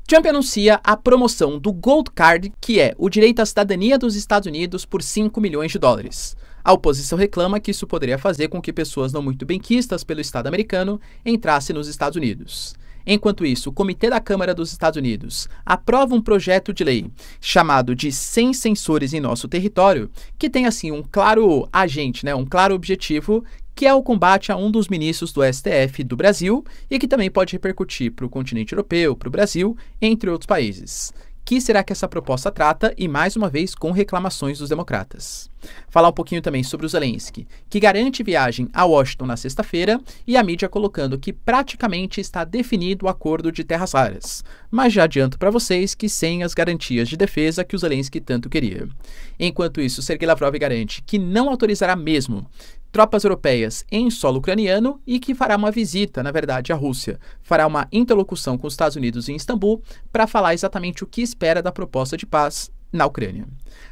Trump anuncia a promoção do Gold Card, que é o direito à cidadania dos Estados Unidos por 5 milhões de dólares. A oposição reclama que isso poderia fazer com que pessoas não muito benquistas pelo Estado americano entrassem nos Estados Unidos. Enquanto isso, o Comitê da Câmara dos Estados Unidos aprova um projeto de lei chamado de Sem Censores em Nosso Território, que tem assim um claro agente, um claro objetivo, que é o combate a um dos ministros do STF do Brasil e que também pode repercutir para o continente europeu, para o Brasil, entre outros países. Que será que essa proposta trata e, mais uma vez, com reclamações dos democratas. Falar um pouquinho também sobre o Zelensky, que garante viagem a Washington na sexta-feira e a mídia colocando que praticamente está definido o acordo de terras raras. Mas já adianto para vocês que sem as garantias de defesa que o Zelensky tanto queria. Enquanto isso, Sergei Lavrov garante que não autorizará mesmo tropas europeias em solo ucraniano e que fará uma visita, na verdade, à Rússia. Fará uma interlocução com os Estados Unidos em Istambul para falar exatamente o que espera da proposta de paz na Ucrânia.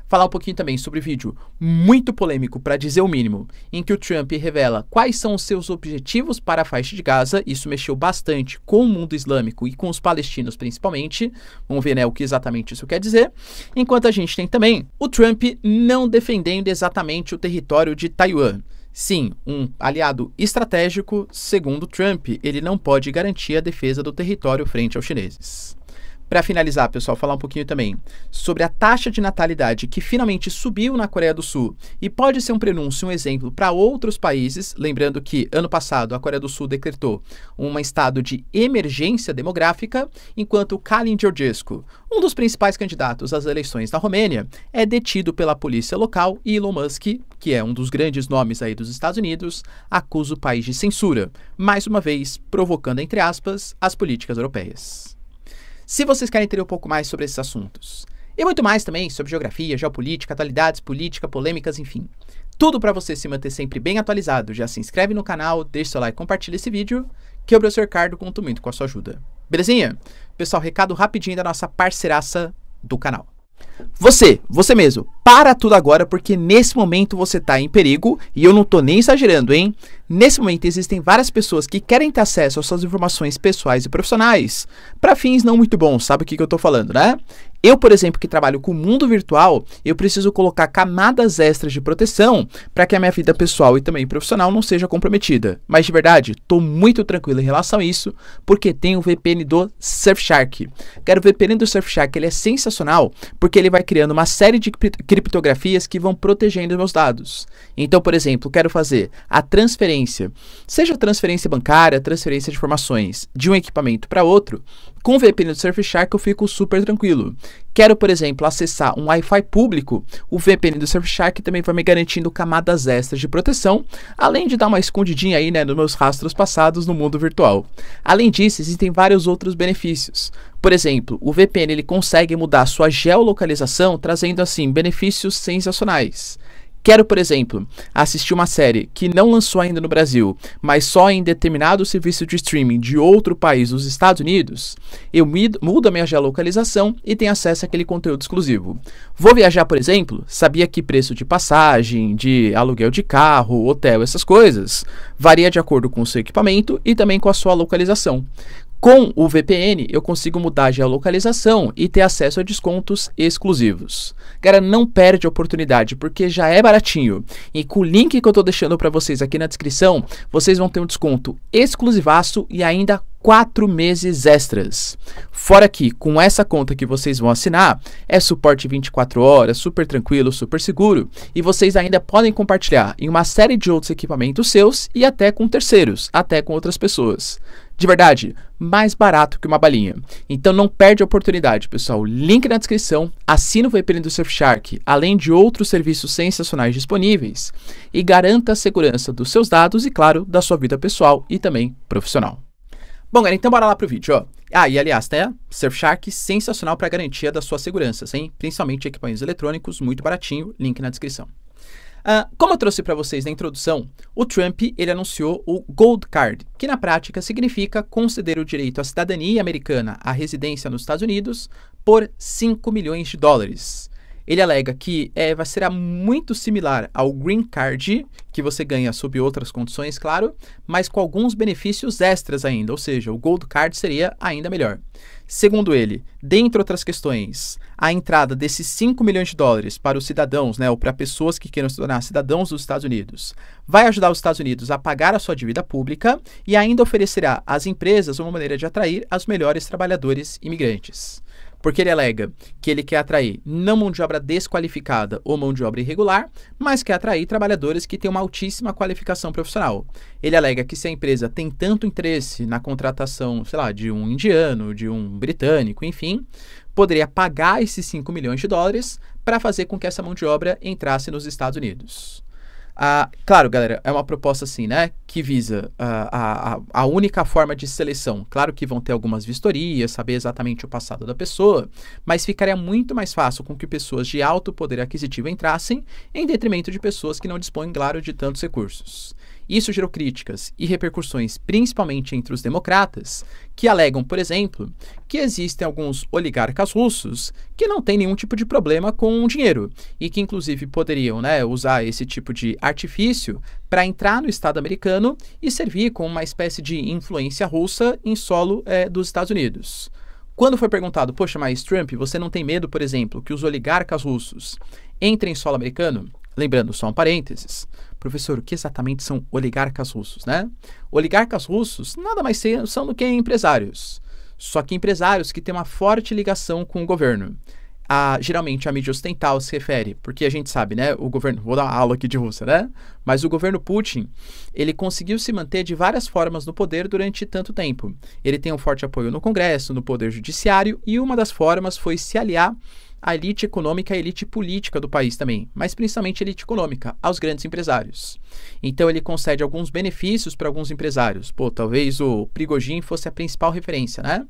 Falar um pouquinho também sobre o vídeo muito polêmico, para dizer o mínimo, em que o Trump revela quais são os seus objetivos para a faixa de Gaza. Isso mexeu bastante com o mundo islâmico e com os palestinos principalmente. Vamos ver, o que exatamente isso quer dizer. Enquanto a gente tem também o Trump não defendendo exatamente o território de Taiwan. Sim, um aliado estratégico, segundo Trump, ele não pode garantir a defesa do território frente aos chineses. Para finalizar, pessoal, falar um pouquinho também sobre a taxa de natalidade que finalmente subiu na Coreia do Sul e pode ser um prenúncio, um exemplo para outros países. Lembrando que ano passado a Coreia do Sul decretou um estado de emergência demográfica, enquanto Calin Georgescu, um dos principais candidatos às eleições na Romênia, é detido pela polícia local e Elon Musk, que é um dos grandes nomes aí dos Estados Unidos, acusa o país de censura, mais uma vez provocando, entre aspas, as políticas europeias. Se vocês querem entender um pouco mais sobre esses assuntos, e muito mais também sobre geografia, geopolítica, atualidades, política, polêmicas, enfim, tudo para você se manter sempre bem atualizado, já se inscreve no canal, deixa seu like, compartilha esse vídeo, que eu, professor Ricardo, conto muito com a sua ajuda. Belezinha? Pessoal, recado rapidinho da nossa parceiraça do canal. Você mesmo, para tudo agora, porque nesse momento você está em perigo, e eu não tô nem exagerando, hein? Nesse momento existem várias pessoas que querem ter acesso às suas informações pessoais e profissionais para fins não muito bons, sabe o que eu tô falando, né? Eu, por exemplo, que trabalho com o mundo virtual, eu preciso colocar camadas extras de proteção para que a minha vida pessoal e também profissional não seja comprometida. Mas de verdade, estou muito tranquilo em relação a isso, porque tem o VPN do Surfshark. O VPN do Surfshark, ele é sensacional, porque ele vai criando uma série de criptografias que vão protegendo os meus dados. Então, por exemplo, quero fazer a transferência, seja transferência bancária, transferência de informações de um equipamento para outro, com o VPN do Surfshark eu fico super tranquilo. Quero, por exemplo, acessar um Wi-Fi público, o VPN do Surfshark também vai me garantindo camadas extras de proteção, além de dar uma escondidinha aí, nos meus rastros passados no mundo virtual. Além disso, existem vários outros benefícios. Por exemplo, o VPN ele consegue mudar sua geolocalização, trazendo assim benefícios sensacionais. Quero, por exemplo, assistir uma série que não lançou ainda no Brasil, mas só em determinado serviço de streaming de outro país dos Estados Unidos, eu mudo a minha geolocalização e tenho acesso àquele conteúdo exclusivo. Vou viajar, por exemplo, sabia que preço de passagem, de aluguel de carro, hotel, essas coisas, varia de acordo com o seu equipamento e também com a sua localização. Com o VPN, eu consigo mudar a geolocalização e ter acesso a descontos exclusivos. Cara, não perde a oportunidade, porque já é baratinho. E com o link que eu estou deixando para vocês aqui na descrição, vocês vão ter um desconto exclusivaço e ainda 4 meses extras. Fora que, com essa conta que vocês vão assinar, é suporte 24 horas, super tranquilo, super seguro, e vocês ainda podem compartilhar em uma série de outros equipamentos seus e até com terceiros, até com outras pessoas. De verdade, mais barato que uma balinha. Então não perde a oportunidade, pessoal. Link na descrição, assina o VPN do Surfshark, além de outros serviços sensacionais disponíveis, e garanta a segurança dos seus dados e, claro, da sua vida pessoal e também profissional. Bom, galera, então bora lá pro vídeo, ó. E aliás, Surfshark sensacional para garantia das suas seguranças, hein? Principalmente equipamentos eletrônicos, muito baratinho, link na descrição. Como eu trouxe para vocês na introdução, o Trump ele anunciou o Gold Card, que na prática significa conceder o direito à cidadania americana à residência nos Estados Unidos por 5 milhões de dólares. Ele alega que será muito similar ao Green Card, que você ganha sob outras condições, claro, mas com alguns benefícios extras ainda, ou seja, o Gold Card seria ainda melhor. Segundo ele, dentre outras questões, a entrada desses 5 milhões de dólares para os cidadãos, né, ou para pessoas que queiram se tornar cidadãos dos Estados Unidos, vai ajudar os Estados Unidos a pagar a sua dívida pública e ainda oferecerá às empresas uma maneira de atrair os melhores trabalhadores imigrantes. Porque ele alega que ele quer atrair não mão de obra desqualificada ou mão de obra irregular, mas quer atrair trabalhadores que têm uma altíssima qualificação profissional. Ele alega que se a empresa tem tanto interesse na contratação, sei lá, de um indiano, de um britânico, enfim, poderia pagar esses 5 milhões de dólares para fazer com que essa mão de obra entrasse nos Estados Unidos. Claro, galera, é uma proposta assim, né, que visa a única forma de seleção. Claro que vão ter algumas vistorias, saber exatamente o passado da pessoa, mas ficaria muito mais fácil com que pessoas de alto poder aquisitivo entrassem, em detrimento de pessoas que não dispõem, claro, de tantos recursos. Isso gerou críticas e repercussões principalmente entre os democratas, que alegam, por exemplo, que existem alguns oligarcas russos que não têm nenhum tipo de problema com o dinheiro e que inclusive poderiam, né, usar esse tipo de artifício para entrar no Estado americano e servir como uma espécie de influência russa em solo dos Estados Unidos. Quando foi perguntado, poxa, mas Trump, você não tem medo, por exemplo, que os oligarcas russos entrem em solo americano? Lembrando, só um parênteses. Professor, o que exatamente são oligarcas russos, né? Oligarcas russos nada mais são do que empresários. Só que empresários que têm uma forte ligação com o governo. Geralmente a mídia ocidental se refere, porque a gente sabe, né? O governo, vou dar uma aula aqui de Rússia, né? Mas o governo Putin, ele conseguiu se manter de várias formas no poder durante tanto tempo. Ele tem um forte apoio no Congresso, no Poder Judiciário, e uma das formas foi se aliar à elite econômica e à elite política do país também, mas principalmente a elite econômica, aos grandes empresários. Então ele concede alguns benefícios para alguns empresários. Pô, talvez o Prigozhin fosse a principal referência, né?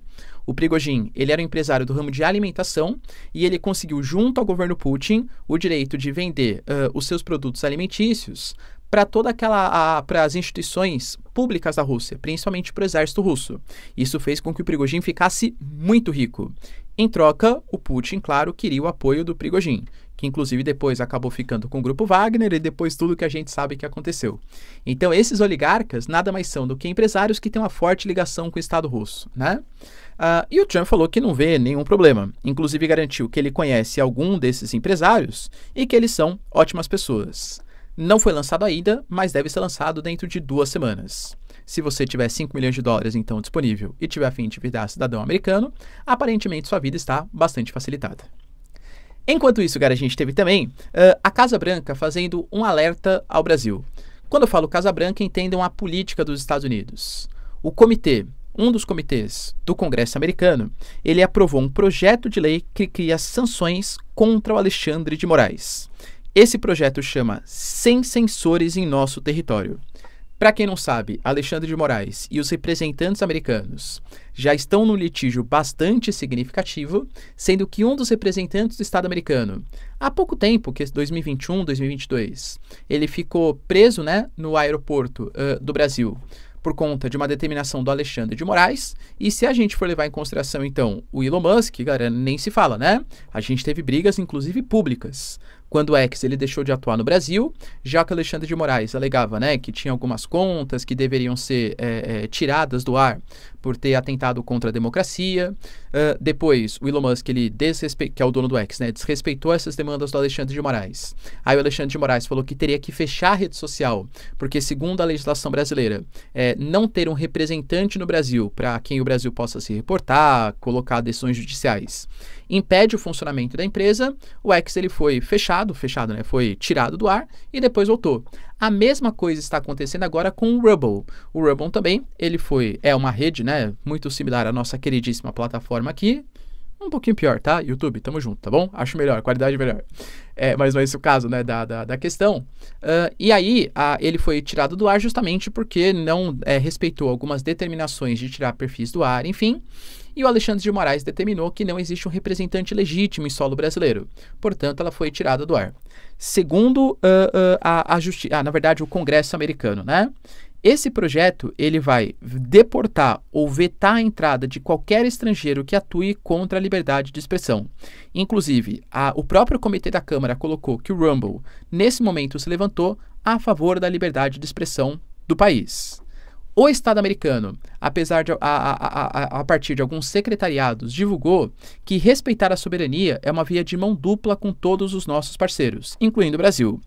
O Prigozhin, ele era um empresário do ramo de alimentação e ele conseguiu, junto ao governo Putin, o direito de vender os seus produtos alimentícios para para as instituições públicas da Rússia, principalmente para o exército russo. Isso fez com que o Prigozhin ficasse muito rico. Em troca, o Putin, claro, queria o apoio do Prigozhin, que inclusive depois acabou ficando com o grupo Wagner e depois tudo que a gente sabe que aconteceu. Então, esses oligarcas nada mais são do que empresários que têm uma forte ligação com o Estado russo, né? E o Trump falou que não vê nenhum problema. Inclusive garantiu que ele conhece algum desses empresários e que eles são ótimas pessoas. Não foi lançado ainda, mas deve ser lançado dentro de 2 semanas. Se você tiver 5 milhões de dólares então disponível e tiver a fim de virar cidadão americano, aparentemente sua vida está bastante facilitada. Enquanto isso, cara, a gente teve também a Casa Branca fazendo um alerta ao Brasil. Quando eu falo Casa Branca, entendam a política dos Estados Unidos. O comitê, um dos comitês do Congresso americano, ele aprovou um projeto de lei que cria sanções contra o Alexandre de Moraes. Esse projeto chama Sem Censores em Nosso Território. Para quem não sabe, Alexandre de Moraes e os representantes americanos já estão num litígio bastante significativo, sendo que um dos representantes do Estado americano, há pouco tempo, que é 2021, 2022, ele ficou preso, né, no aeroporto do Brasil por conta de uma determinação do Alexandre de Moraes. E se a gente for levar em consideração, então, o Elon Musk, galera, nem se fala, né? A gente teve brigas, inclusive, públicas. Quando o X ele deixou de atuar no Brasil, já que Alexandre de Moraes alegava, né, que tinha algumas contas que deveriam ser tiradas do ar por ter atentado contra a democracia. Depois, o Elon Musk, que é o dono do X, né, desrespeitou essas demandas do Alexandre de Moraes. Aí o Alexandre de Moraes falou que teria que fechar a rede social, porque segundo a legislação brasileira, não ter um representante no Brasil para quem o Brasil possa se reportar, colocar decisões judiciais, impede o funcionamento da empresa. O X ele foi fechado, né? Foi tirado do ar e depois voltou. A mesma coisa está acontecendo agora com o Rumble. O Rumble também, ele é uma rede, né, muito similar à nossa queridíssima plataforma aqui. Um pouquinho pior, tá? YouTube, tamo junto, tá bom? Acho melhor, qualidade melhor. Mas não é esse o caso, né, da questão. E aí, ele foi tirado do ar justamente porque não respeitou algumas determinações de tirar perfis do ar, enfim. E o Alexandre de Moraes determinou que não existe um representante legítimo em solo brasileiro. Portanto, ela foi tirada do ar. Segundo na verdade, o Congresso americano, né? Esse projeto ele vai deportar ou vetar a entrada de qualquer estrangeiro que atue contra a liberdade de expressão. Inclusive, o próprio comitê da Câmara colocou que o Rumble, nesse momento, se levantou a favor da liberdade de expressão do país. O Estado americano, apesar de a partir de alguns secretariados, divulgou que respeitar a soberania é uma via de mão dupla com todos os nossos parceiros, incluindo o Brasil.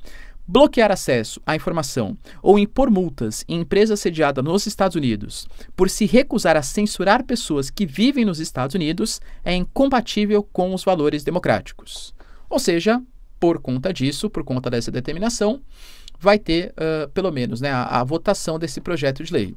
Bloquear acesso à informação ou impor multas em empresa sediada nos Estados Unidos por se recusar a censurar pessoas que vivem nos Estados Unidos é incompatível com os valores democráticos. Ou seja, por conta disso, por conta dessa determinação, vai ter, pelo menos, né, a votação desse projeto de lei.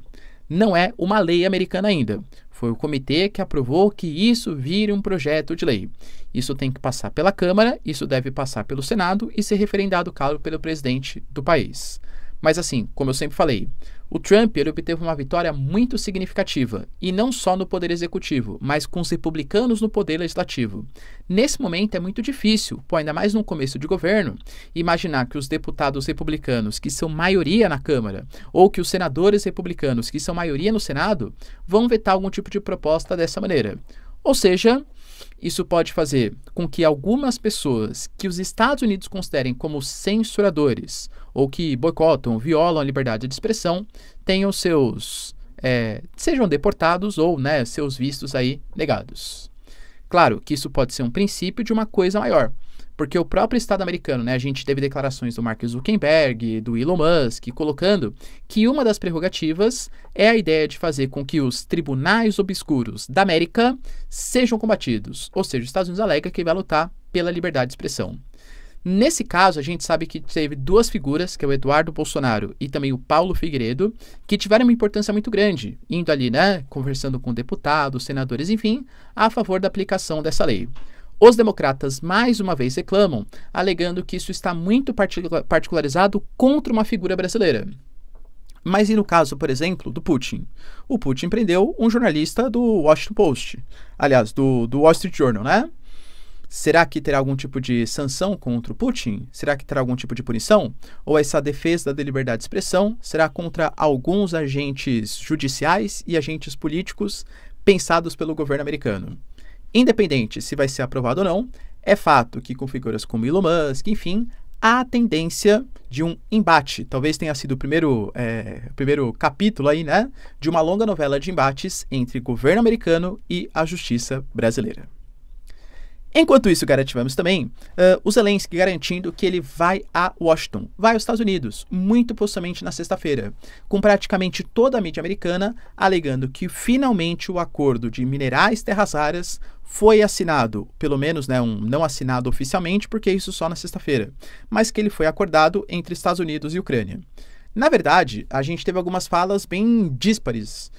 Não é uma lei americana ainda. Foi o comitê que aprovou que isso vire um projeto de lei. Isso tem que passar pela Câmara, isso deve passar pelo Senado e ser referendado, claro, pelo presidente do país. Mas assim, como eu sempre falei, o Trump ele obteve uma vitória muito significativa, e não só no poder executivo, mas com os republicanos no poder legislativo. Nesse momento é muito difícil, ainda mais no começo de governo, imaginar que os deputados republicanos, que são maioria na Câmara, ou que os senadores republicanos, que são maioria no Senado, vão vetar algum tipo de proposta dessa maneira. Ou seja, isso pode fazer com que algumas pessoas que os Estados Unidos considerem como censuradores ou que boicotam, violam a liberdade de expressão, tenham sejam deportados ou, né, seus vistos aí negados. Claro que isso pode ser um princípio de uma coisa maior, porque o próprio Estado americano, né, a gente teve declarações do Mark Zuckerberg, do Elon Musk, colocando que uma das prerrogativas é a ideia de fazer com que os tribunais obscuros da América sejam combatidos, ou seja, os Estados Unidos alega que vai lutar pela liberdade de expressão. Nesse caso, a gente sabe que teve duas figuras, que é o Eduardo Bolsonaro e também o Paulo Figueiredo, que tiveram uma importância muito grande, indo ali, né, conversando com deputados, senadores, enfim, a favor da aplicação dessa lei. Os democratas, mais uma vez, reclamam, alegando que isso está muito particularizado contra uma figura brasileira. Mas e no caso, por exemplo, do Putin? O Putin prendeu um jornalista do Washington Post, aliás, do Wall Street Journal, né? Será que terá algum tipo de sanção contra o Putin? Será que terá algum tipo de punição? Ou essa defesa da liberdade de expressão será contra alguns agentes judiciais e agentes políticos pensados pelo governo americano? Independente se vai ser aprovado ou não, é fato que com figuras como Elon Musk, enfim, há a tendência de um embate. Talvez tenha sido o primeiro capítulo aí, né, de uma longa novela de embates entre o governo americano e a justiça brasileira. Enquanto isso, tivemos também o Zelensky garantindo que ele vai a Washington, vai aos Estados Unidos, muito possivelmente na sexta-feira, com praticamente toda a mídia americana alegando que finalmente o acordo de minerais terras raras foi assinado, pelo menos, né, não assinado oficialmente, porque isso só na sexta-feira, mas que ele foi acordado entre Estados Unidos e Ucrânia. Na verdade, a gente teve algumas falas bem díspares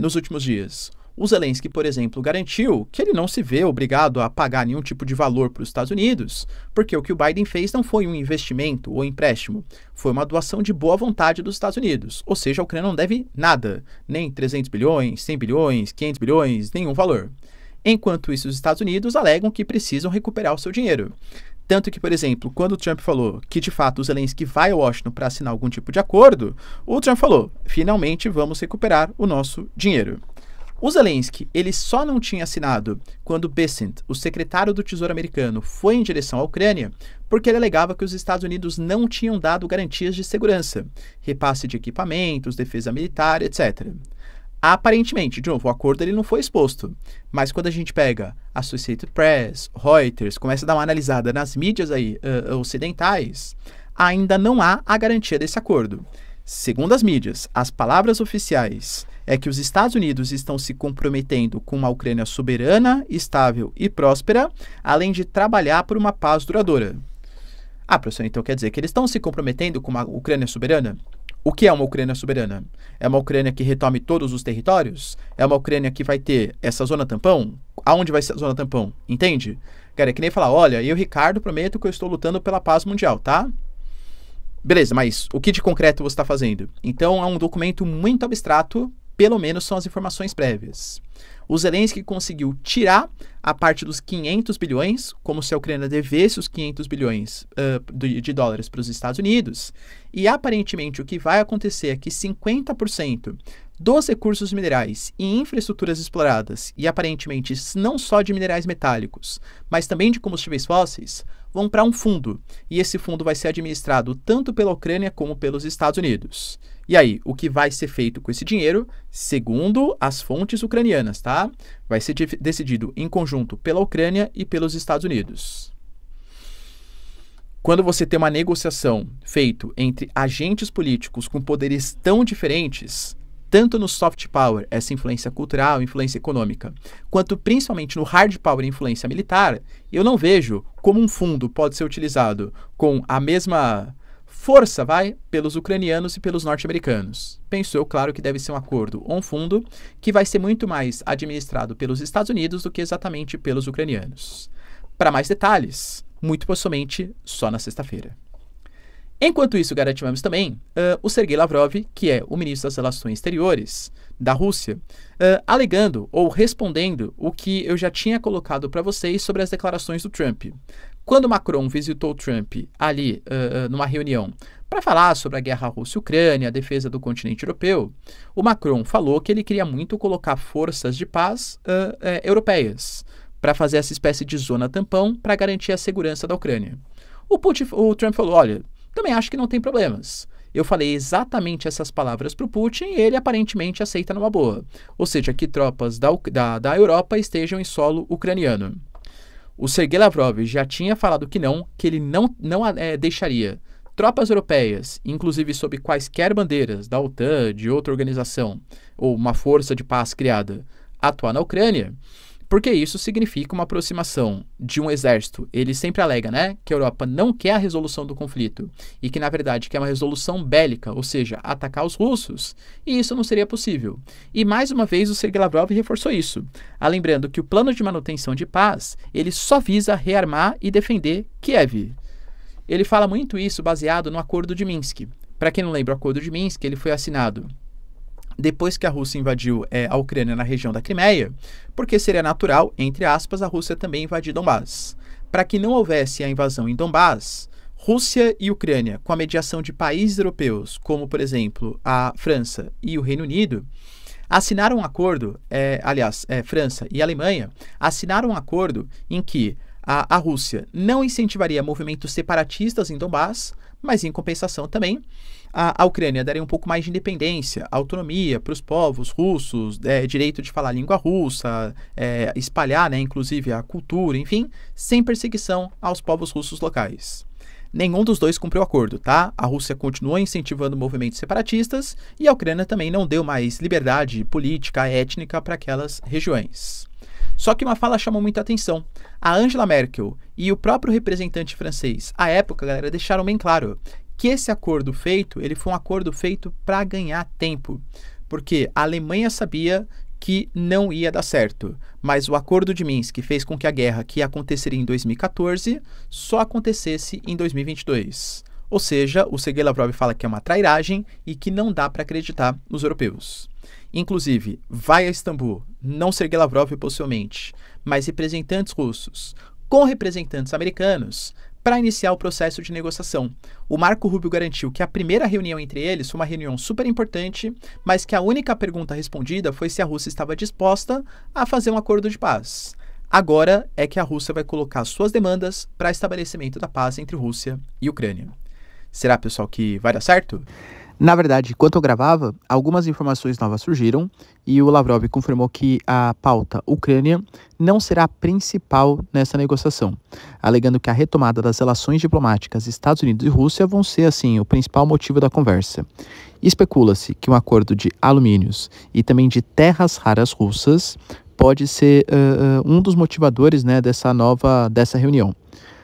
nos últimos dias. O Zelensky, por exemplo, garantiu que ele não se vê obrigado a pagar nenhum tipo de valor para os Estados Unidos, porque o que o Biden fez não foi um investimento ou empréstimo, foi uma doação de boa vontade dos Estados Unidos, ou seja, a Ucrânia não deve nada, nem 300 bilhões, 100 bilhões, 500 bilhões, nenhum valor. Enquanto isso, os Estados Unidos alegam que precisam recuperar o seu dinheiro. Tanto que, por exemplo, quando o Trump falou que de fato o Zelensky vai a Washington para assinar algum tipo de acordo, o Trump falou, finalmente vamos recuperar o nosso dinheiro. O Zelensky, ele só não tinha assinado quando Bessent, o secretário do Tesouro americano, foi em direção à Ucrânia, porque ele alegava que os Estados Unidos não tinham dado garantias de segurança, repasse de equipamentos, defesa militar, etc. Aparentemente, de novo, o acordo ele não foi exposto, mas quando a gente pega Associated Press, Reuters, começa a dar uma analisada nas mídias aí, ocidentais, ainda não há a garantia desse acordo. Segundo as mídias, as palavras oficiais é que os Estados Unidos estão se comprometendo com uma Ucrânia soberana, estável e próspera, além de trabalhar por uma paz duradoura. Ah, professor, então quer dizer que eles estão se comprometendo com uma Ucrânia soberana? O que é uma Ucrânia soberana? É uma Ucrânia que retome todos os territórios? É uma Ucrânia que vai ter essa zona tampão? Aonde vai ser a zona tampão? Entende? Cara, é que nem falar, olha, eu, Ricardo, prometo que eu estou lutando pela paz mundial, tá? Beleza, mas o que de concreto você está fazendo? Então é um documento muito abstrato, pelo menos são as informações prévias. O Zelensky conseguiu tirar a parte dos 500 bilhões, como se a Ucrânia devesse os 500 bilhões de dólares para os Estados Unidos, e aparentemente o que vai acontecer é que 50% dos recursos minerais e infraestruturas exploradas, e aparentemente não só de minerais metálicos, mas também de combustíveis fósseis, vão para um fundo, e esse fundo vai ser administrado tanto pela Ucrânia como pelos Estados Unidos. E aí, o que vai ser feito com esse dinheiro, segundo as fontes ucranianas, tá? Vai ser decidido em conjunto pela Ucrânia e pelos Estados Unidos. Quando você tem uma negociação feita entre agentes políticos com poderes tão diferentes, tanto no soft power, essa influência cultural, influência econômica, quanto principalmente no hard power, influência militar, eu não vejo como um fundo pode ser utilizado com a mesma força, pelos ucranianos e pelos norte-americanos. Penso eu, claro, que deve ser um acordo ou um fundo que vai ser muito mais administrado pelos Estados Unidos do que exatamente pelos ucranianos. Para mais detalhes, muito possivelmente só na sexta-feira. Enquanto isso, garantimos também o Sergei Lavrov, que é o ministro das Relações Exteriores da Rússia, alegando ou respondendo o que eu já tinha colocado para vocês sobre as declarações do Trump. Quando Macron visitou o Trump ali numa reunião para falar sobre a guerra Rússia-Ucrânia, a defesa do continente europeu, o Macron falou que ele queria muito colocar forças de paz europeias para fazer essa espécie de zona tampão para garantir a segurança da Ucrânia. O Trump falou, olha, também acho que não tem problemas. Eu falei exatamente essas palavras para o Putin e ele aparentemente aceita numa boa. Ou seja, que tropas da Europa estejam em solo ucraniano. O Sergei Lavrov já tinha falado que ele não deixaria tropas europeias, inclusive sob quaisquer bandeiras da OTAN, de outra organização, ou uma força de paz criada, atuar na Ucrânia, porque isso significa uma aproximação de um exército. Ele sempre alega, que a Europa não quer a resolução do conflito e que, na verdade, quer uma resolução bélica, ou seja, atacar os russos, e isso não seria possível. E, mais uma vez, o Sergei Lavrov reforçou isso, lembrando que o plano de manutenção de paz, ele só visa rearmar e defender Kiev. Ele fala muito isso baseado no Acordo de Minsk. Para quem não lembra, o Acordo de Minsk, ele foi assinado depois que a Rússia invadiu a Ucrânia na região da Crimeia, porque seria natural, entre aspas, a Rússia também invadir Donbás. Para que não houvesse a invasão em Donbás, Rússia e Ucrânia, com a mediação de países europeus, como, por exemplo, a França e o Reino Unido, assinaram um acordo, França e Alemanha, assinaram um acordo em que a Rússia não incentivaria movimentos separatistas em Donbás, mas, em compensação também, a Ucrânia daria um pouco mais de independência, autonomia para os povos russos, direito de falar a língua russa, espalhar, inclusive, a cultura, enfim, sem perseguição aos povos russos locais. Nenhum dos dois cumpriu o acordo, tá? A Rússia continuou incentivando movimentos separatistas e a Ucrânia também não deu mais liberdade política, étnica para aquelas regiões. Só que uma fala chamou muita atenção. A Angela Merkel e o próprio representante francês, à época, galera, deixaram bem claro que esse acordo feito, ele foi um acordo feito para ganhar tempo, porque a Alemanha sabia que não ia dar certo, mas o acordo de Minsk fez com que a guerra que aconteceria em 2014 só acontecesse em 2022. Ou seja, o Sergei Lavrov fala que é uma trairagem e que não dá para acreditar nos europeus. Inclusive, vai a Istambul, não Sergei Lavrov possivelmente, mas representantes russos com representantes americanos para iniciar o processo de negociação. O Marco Rubio garantiu que a primeira reunião entre eles foi uma reunião super importante, mas que a única pergunta respondida foi se a Rússia estava disposta a fazer um acordo de paz. Agora é que a Rússia vai colocar suas demandas para estabelecimento da paz entre Rússia e Ucrânia. Será, pessoal, que vai dar certo? Na verdade, enquanto eu gravava, algumas informações novas surgiram e o Lavrov confirmou que a pauta Ucrânia não será a principal nessa negociação, alegando que a retomada das relações diplomáticas Estados Unidos e Rússia vão ser, assim, o principal motivo da conversa. Especula-se que um acordo de alumínios e também de terras raras russas pode ser um dos motivadores, dessa reunião.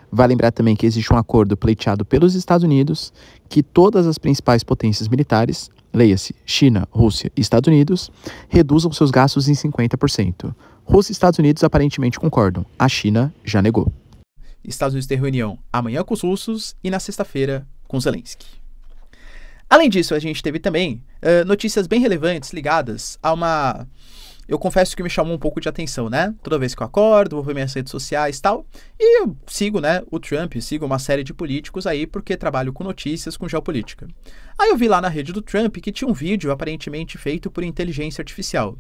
Vale lembrar também que existe um acordo pleiteado pelos Estados Unidos que todas as principais potências militares, leia-se China, Rússia e Estados Unidos, reduzam seus gastos em 50%. Rússia e Estados Unidos aparentemente concordam. A China já negou. Estados Unidos tem reunião amanhã com os russos e na sexta-feira com Zelensky. Além disso, a gente teve também notícias bem relevantes ligadas a uma... Eu confesso que me chamou um pouco de atenção, né? Toda vez que eu acordo, vou ver minhas redes sociais e tal, e eu sigo, né, o Trump, sigo uma série de políticos aí porque trabalho com notícias, com geopolítica. Aí eu vi lá na rede do Trump que tinha um vídeo aparentemente feito por inteligência artificial.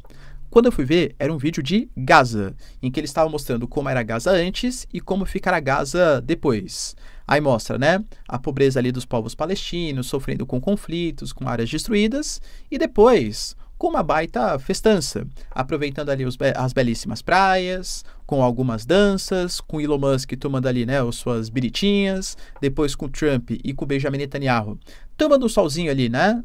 Quando eu fui ver, era um vídeo de Gaza, em que ele estava mostrando como era Gaza antes e como ficará Gaza depois. Aí mostra, né, a pobreza ali dos povos palestinos, sofrendo com conflitos, com áreas destruídas, e depois com uma baita festança, aproveitando ali as belíssimas praias, com algumas danças, com Elon Musk tomando ali, né, as suas biritinhas, depois com Trump e com Benjamin Netanyahu tomando um solzinho ali, né,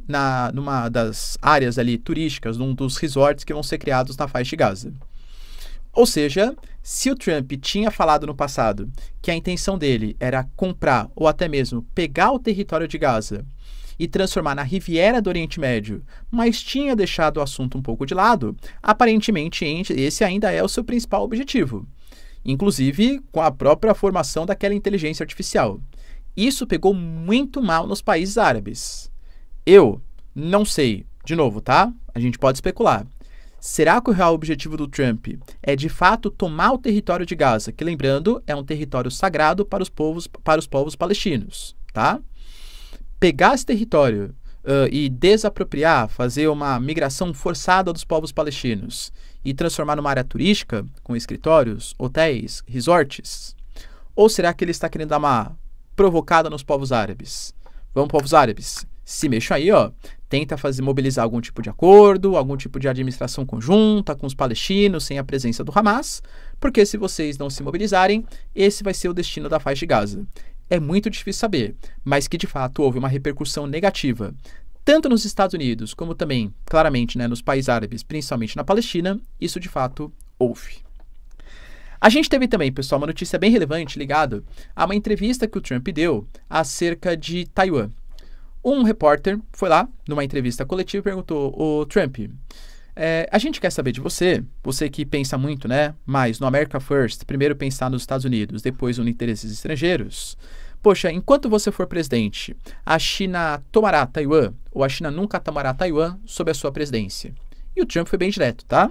numa das áreas ali turísticas, num dos resorts que vão ser criados na faixa de Gaza. Ou seja, se o Trump tinha falado no passado que a intenção dele era comprar ou até mesmo pegar o território de Gaza e transformar na Riviera do Oriente Médio, mas tinha deixado o assunto um pouco de lado, aparentemente esse ainda é o seu principal objetivo, inclusive com a própria formação daquela inteligência artificial. Isso pegou muito mal nos países árabes. Eu não sei, de novo, tá? A gente pode especular. Será que o real objetivo do Trump é de fato tomar o território de Gaza, que lembrando é um território sagrado para os povos palestinos, tá? Pegar esse território e desapropriar, fazer uma migração forçada dos povos palestinos e transformar numa área turística, com escritórios, hotéis, resorts? Ou será que ele está querendo dar uma provocada nos povos árabes? Vamos, povos árabes, se mexam aí, ó. Tenta mobilizar algum tipo de acordo, algum tipo de administração conjunta com os palestinos, sem a presença do Hamas, porque se vocês não se mobilizarem, esse vai ser o destino da faixa de Gaza. É muito difícil saber, mas que de fato houve uma repercussão negativa, tanto nos Estados Unidos, como também, claramente, né, nos países árabes, principalmente na Palestina, isso de fato houve. A gente teve também, pessoal, uma notícia bem relevante ligada a uma entrevista que o Trump deu acerca de Taiwan. Um repórter foi lá, numa entrevista coletiva, e perguntou: ô Trump, a gente quer saber de você, você que pensa muito, né, mais no America First, primeiro pensar nos Estados Unidos, depois nos interesses estrangeiros. Poxa, enquanto você for presidente, a China tomará Taiwan ou a China nunca tomará Taiwan sob a sua presidência? E o Trump foi bem direto, tá?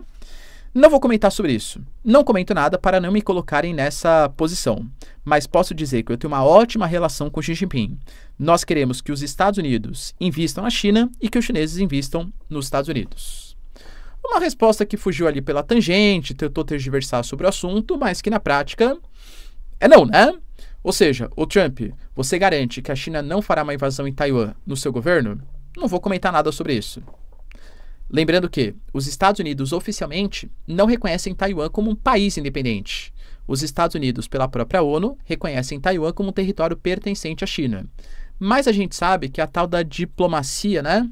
Não vou comentar sobre isso. Não comento nada para não me colocarem nessa posição. Mas posso dizer que eu tenho uma ótima relação com Xi Jinping. Nós queremos que os Estados Unidos invistam na China e que os chineses invistam nos Estados Unidos. Uma resposta que fugiu ali pela tangente, tentou tergiversar sobre o assunto, mas que na prática é não, né? Ou seja, o Trump, você garante que a China não fará uma invasão em Taiwan no seu governo? Não vou comentar nada sobre isso. Lembrando que os Estados Unidos oficialmente não reconhecem Taiwan como um país independente. Os Estados Unidos, pela própria ONU, reconhecem Taiwan como um território pertencente à China. Mas a gente sabe que a tal da diplomacia, né,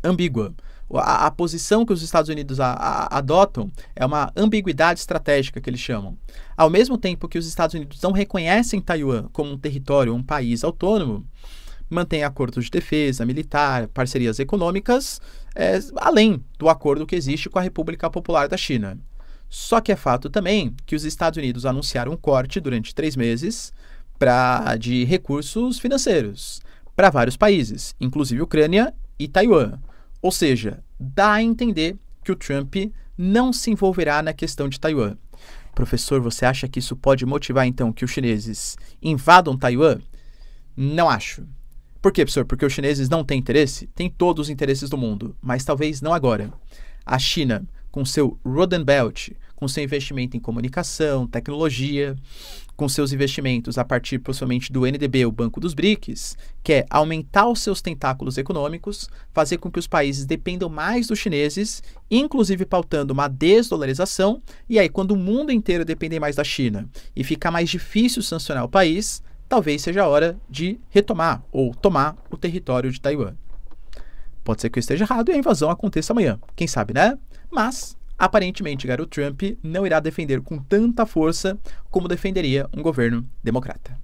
ambígua, a posição que os Estados Unidos adotam é uma ambiguidade estratégica que eles chamam. Ao mesmo tempo que os Estados Unidos não reconhecem Taiwan como um território, um país autônomo, mantém acordos de defesa, militar, parcerias econômicas, além do acordo que existe com a República Popular da China. Só que é fato também que os Estados Unidos anunciaram um corte durante 3 meses de recursos financeiros para vários países, inclusive Ucrânia e Taiwan. Ou seja, dá a entender que o Trump não se envolverá na questão de Taiwan. Professor, você acha que isso pode motivar então que os chineses invadam Taiwan? Não acho. Por quê, professor? Porque os chineses não têm interesse? Tem todos os interesses do mundo, mas talvez não agora. A China, com seu Roden Belt, com seu investimento em comunicação, tecnologia, com seus investimentos a partir possivelmente do NDB, o Banco dos BRICS, quer aumentar os seus tentáculos econômicos, fazer com que os países dependam mais dos chineses, inclusive pautando uma desdolarização, e aí quando o mundo inteiro depender mais da China e ficar mais difícil sancionar o país, talvez seja a hora de retomar ou tomar o território de Taiwan. Pode ser que eu esteja errado e a invasão aconteça amanhã, quem sabe, né? Mas, aparentemente, o Trump não irá defender com tanta força como defenderia um governo democrata.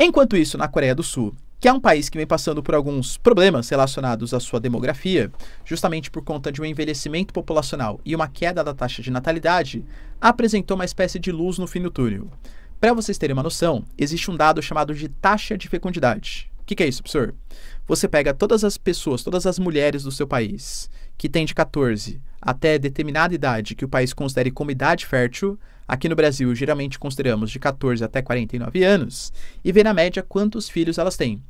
Enquanto isso, na Coreia do Sul, que é um país que vem passando por alguns problemas relacionados à sua demografia, justamente por conta de um envelhecimento populacional e uma queda da taxa de natalidade, apresentou uma espécie de luz no fim do túnel. Para vocês terem uma noção, existe um dado chamado de taxa de fecundidade. O que é isso, professor? Você pega todas as pessoas, todas as mulheres do seu país que têm de 14 até determinada idade que o país considere como idade fértil, aqui no Brasil geralmente consideramos de 14 até 49 anos, e vê na média quantos filhos elas têm.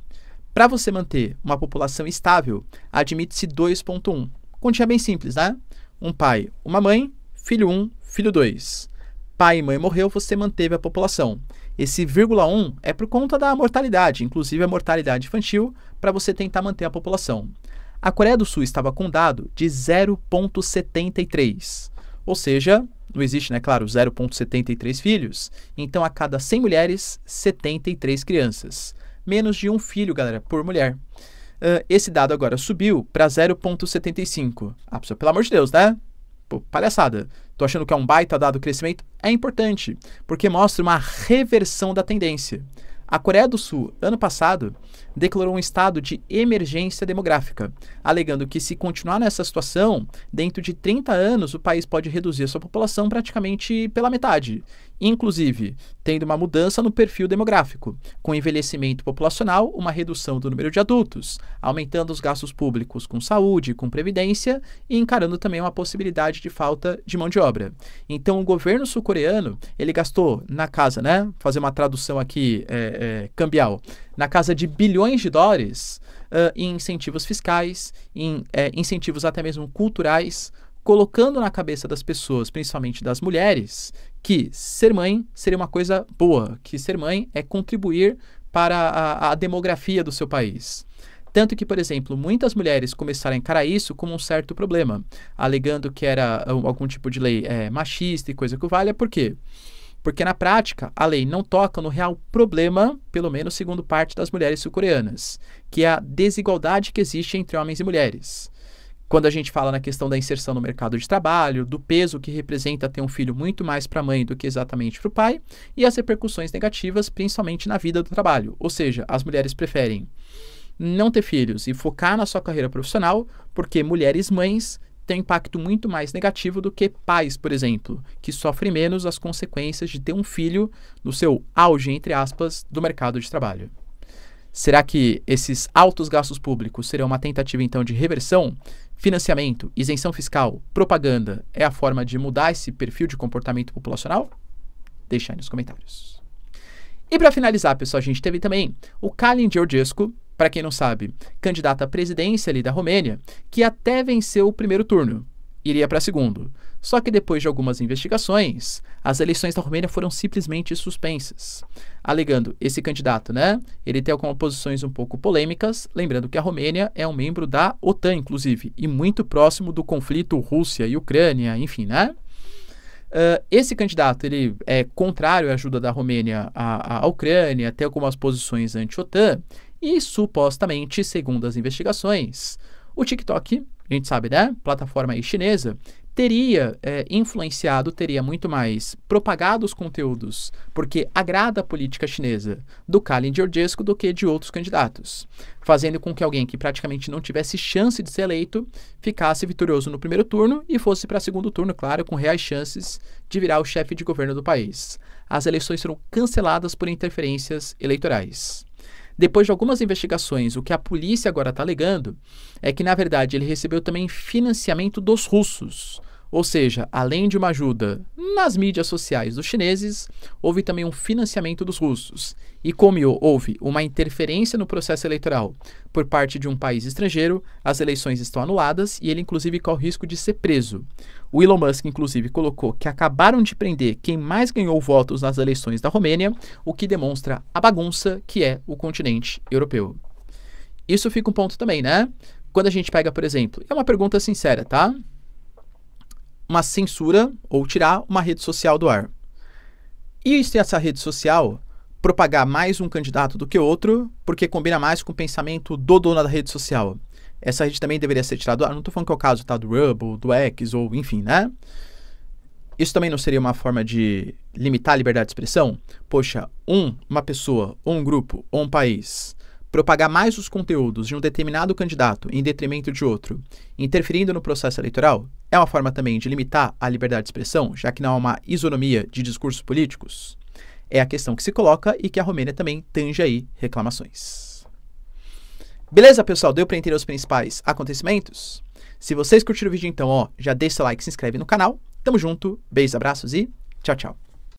Para você manter uma população estável, admite-se 2,1. Continha bem simples, né? Um pai, uma mãe, filho 1, filho 2. Pai e mãe morreu, você manteve a população. Esse 1 é por conta da mortalidade, inclusive a mortalidade infantil, para você tentar manter a população. A Coreia do Sul estava com um dado de 0,73, ou seja, não existe, né, claro, 0,73 filhos, então a cada 100 mulheres, 73 crianças. Menos de um filho, galera, por mulher. Esse dado agora subiu para 0,75. Ah, pessoal, pelo amor de Deus, né? Pô, palhaçada. Tô achando que é um baita dado crescimento? É importante, porque mostra uma reversão da tendência. A Coreia do Sul, ano passado, declarou um estado de emergência demográfica, alegando que se continuar nessa situação, dentro de 30 anos o país pode reduzir a sua população praticamente pela metade, inclusive tendo uma mudança no perfil demográfico, com envelhecimento populacional, uma redução do número de adultos, aumentando os gastos públicos com saúde, com previdência e encarando também uma possibilidade de falta de mão de obra. Então o governo sul-coreano, ele gastou na casa, né, fazer uma tradução aqui cambial, na casa de bilhões de dólares em incentivos fiscais, em incentivos até mesmo culturais, colocando na cabeça das pessoas, principalmente das mulheres, que ser mãe seria uma coisa boa, que ser mãe é contribuir para a demografia do seu país. Tanto que, por exemplo, muitas mulheres começaram a encarar isso como um certo problema, alegando que era algum tipo de lei machista e coisa que o valha. Por quê? Porque, na prática, a lei não toca no real problema, pelo menos segundo parte das mulheres sul-coreanas, que é a desigualdade que existe entre homens e mulheres. Quando a gente fala na questão da inserção no mercado de trabalho, do peso que representa ter um filho muito mais para a mãe do que exatamente para o pai, e as repercussões negativas, principalmente na vida do trabalho. Ou seja, as mulheres preferem não ter filhos e focar na sua carreira profissional, porque mulheres mães têm um impacto muito mais negativo do que pais, por exemplo, que sofrem menos as consequências de ter um filho no seu auge, entre aspas, do mercado de trabalho. Será que esses altos gastos públicos serão uma tentativa, então, de reversão? Financiamento, isenção fiscal, propaganda é a forma de mudar esse perfil de comportamento populacional? Deixa aí nos comentários. E para finalizar, pessoal, a gente teve também o Calin Georgescu, para quem não sabe, candidato à presidência ali da Romênia, que até venceu o primeiro turno, iria para segundo. Só que depois de algumas investigações, as eleições da Romênia foram simplesmente suspensas, alegando esse candidato, né? Ele tem algumas posições um pouco polêmicas, lembrando que a Romênia é um membro da OTAN, inclusive, e muito próximo do conflito Rússia e Ucrânia, enfim, né? Esse candidato, ele é contrário à ajuda da Romênia à Ucrânia, tem algumas posições anti-OTAN, e supostamente, segundo as investigações, o TikTok, a gente sabe, né? Plataforma aí chinesa, teria influenciado, teria muito mais propagado os conteúdos, porque agrada a política chinesa do Calin Georgescu do que de outros candidatos, fazendo com que alguém que praticamente não tivesse chance de ser eleito ficasse vitorioso no primeiro turno e fosse para segundo turno, claro, com reais chances de virar o chefe de governo do país. As eleições foram canceladas por interferências eleitorais. Depois de algumas investigações, o que a polícia agora está alegando é que, na verdade, ele recebeu também financiamento dos russos. Ou seja, além de uma ajuda nas mídias sociais dos chineses, houve também um financiamento dos russos. E como houve uma interferência no processo eleitoral por parte de um país estrangeiro, as eleições estão anuladas e ele, inclusive, corre o risco de ser preso. O Elon Musk, inclusive, colocou que acabaram de prender quem mais ganhou votos nas eleições da Romênia, o que demonstra a bagunça que é o continente europeu. Isso fica um ponto também, né? Quando a gente pega, por exemplo, é uma pergunta sincera, tá? Uma censura ou tirar uma rede social do ar. E se essa rede social propagar mais um candidato do que outro, porque combina mais com o pensamento do dono da rede social? Essa rede também deveria ser tirada do ar. Não estou falando que é o caso, tá, do Rumble, do X, ou enfim, né? Isso também não seria uma forma de limitar a liberdade de expressão? Poxa, uma pessoa, ou um grupo, ou um país propagar mais os conteúdos de um determinado candidato em detrimento de outro, interferindo no processo eleitoral, é uma forma também de limitar a liberdade de expressão, já que não há uma isonomia de discursos políticos? É a questão que se coloca e que a Romênia também tange aí reclamações. Beleza, pessoal? Deu para entender os principais acontecimentos? Se vocês curtiram o vídeo, então, ó, já deixa seu like, se inscreve no canal. Tamo junto, beijos, abraços e tchau, tchau.